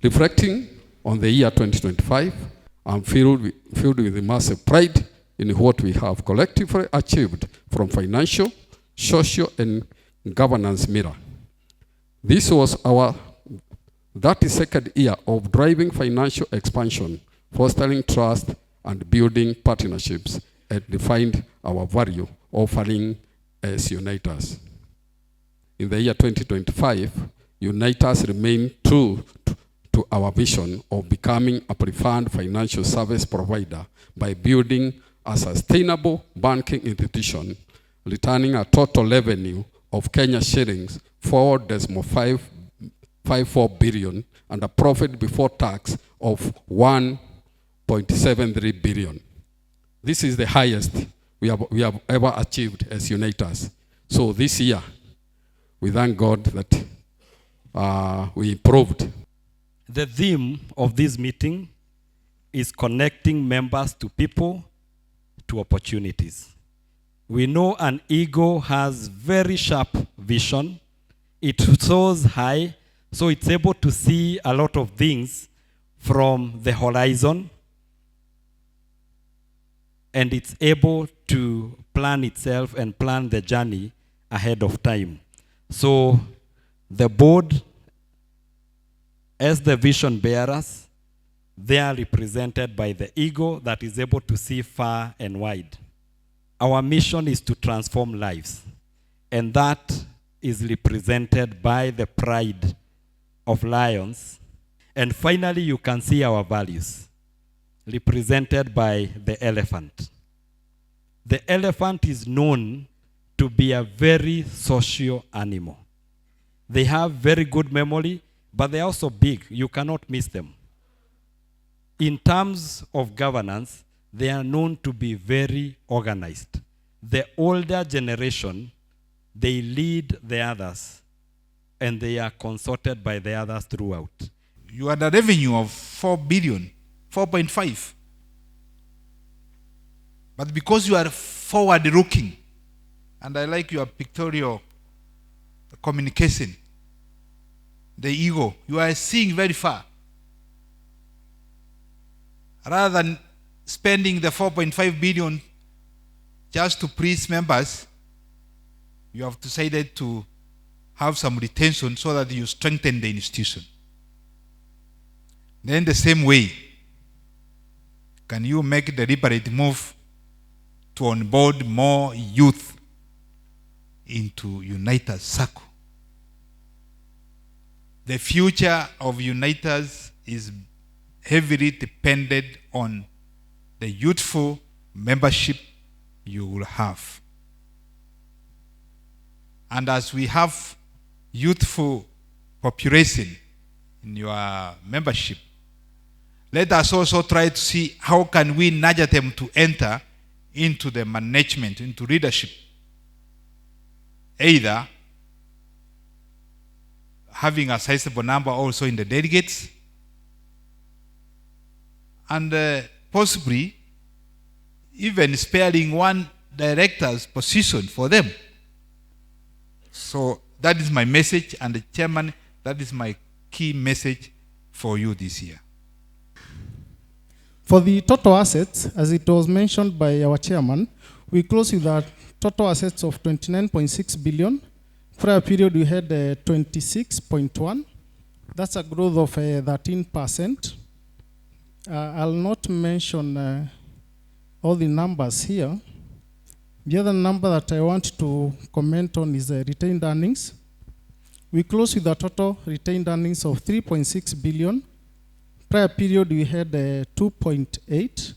Reflecting on the year 2025, I'm filled with massive pride in what we have collectively achieved from financial, social, and governance mirror. This was our 32nd year of driving financial expansion, fostering trust, and building partnerships, and defined our value offering as Unaitas. In the year 2025, Unaitas remained true to our vision of becoming a preferred financial service provider by building a sustainable banking institution, returning a total revenue of Kenya shillings 4.54 billion and a profit before tax of 1.73 billion. This is the highest we have ever achieved as Unaitas. So this year, we thank God that we improved. The theme of this meeting is connecting members to people, to opportunities. We know an ego has very sharp vision. It soars high, so it's able to see a lot of things from the horizon, and it's able to plan itself and plan the journey ahead of time. So the board, as the vision bearers, they are represented by the ego that is able to see far and wide. Our mission is to transform lives, and that is represented by the pride of lions. And finally, you can see our values, represented by the elephant. The elephant is known to be a very social animal. They have very good memory, but they're also big. You cannot miss them. In terms of governance, they are known to be very organized. The older generation, they lead the others, and they are consulted by the others throughout. You had a revenue of 4 billion, 4.5. But because you are forward-looking, and I like your pictorial communication, the ego, you are seeing very far. Rather than spending the 4.5 billion just to please members, you have decided to have some retention so that you strengthen the institution. Then the same way, can you make the deliberate move to onboard more youth into Unaitas Sacco? The future of Unaitas is heavily dependent on the youthful membership you will have. And as we have youthful population in your membership, let us also try to see how can we nurture them to enter into the management, into leadership. Either having a sizable number also in the delegates, and possibly even sparing one director's position for them. So that is my message, and the chairman, that is my key message for you this year. For the total assets, as it was mentioned by our chairman, we closed with a total assets of 29.6 billion. Prior period, we had 26.1. That's a growth of 13%. I'll not mention all the numbers here. The other number that I want to comment on is retained earnings. We closed with a total retained earnings of 3.6 billion. Prior period, we had 2.8.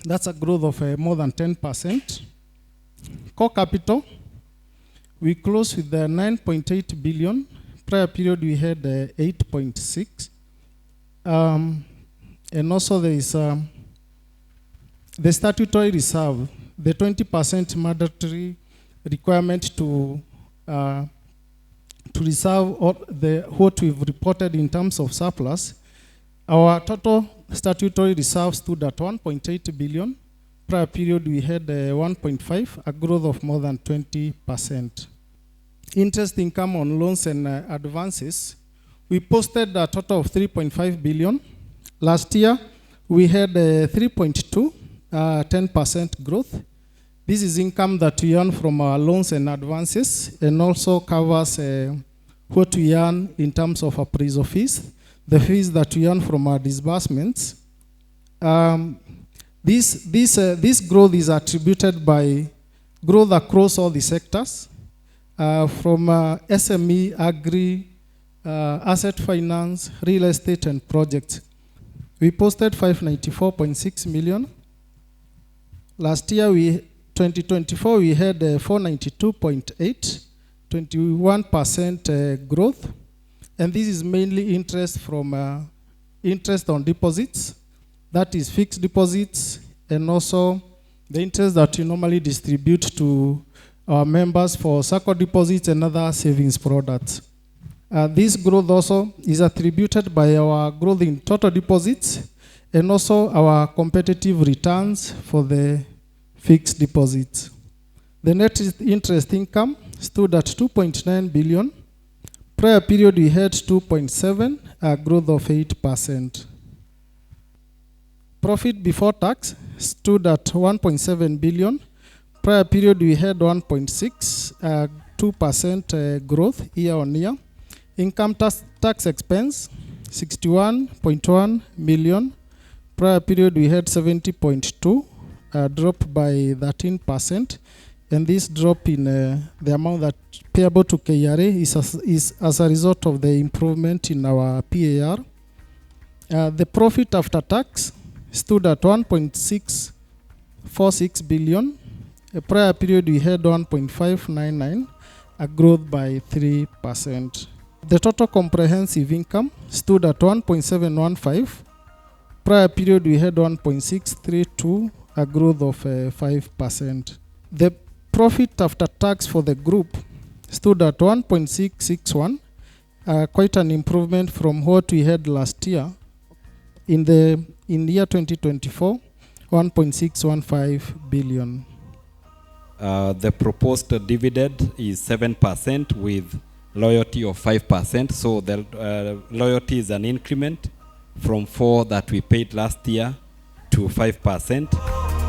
That's a growth of more than 10%. Core capital, we closed with 9.8 billion. Prior period, we had 8.6. And also there is the statutory reserve, the 20% mandatory requirement to reserve all what we've reported in terms of surplus. Our total statutory reserve stood at 1.8 billion. Prior period, we had 1.5, a growth of more than 20%. Interest income on loans and advances, We posted a total of 3.5 billion. Last year, we had 3.2, 10% growth. This is income that we earn from our loans and advances, and also covers what we earn in terms of appraisal fees, the fees that we earn from our disbursements. This growth is attributed by growth across all the sectors, from SME, agri, asset finance, real estate, and projects. We posted 594.6 million. Last year, 2024, we had 492.8, 21% growth. And this is mainly interest from interest on deposits, that is fixed deposits, and also the interest that you normally distribute to our members for Sacco deposits and other savings products. This growth also is attributed by our growth in total deposits and also our competitive returns for the fixed deposits. The net interest income stood at 2.9 billion. Prior period we had 2.7, a growth of 8%. Profit before tax stood at 1.7 billion. Prior period we had 1.6, 2% growth year on year. Income tax expense 61.1 million. Prior period we had 70.2, dropped by 13%. And this drop in the amount that payable to KRA is as a result of the improvement in our PAR. The profit after tax stood at 1.646 billion. A prior period we had 1.599, a growth by 3%. The total comprehensive income stood at 1.715. Prior period we had 1.632, a growth of 5%. The profit after tax for the group stood at 1.661, quite an improvement from what we had last year. In year 2024, 1.615 billion. The proposed dividend is 7% with loyalty of 5%. So the loyalty is an increment from 4 that we paid last year to 5%.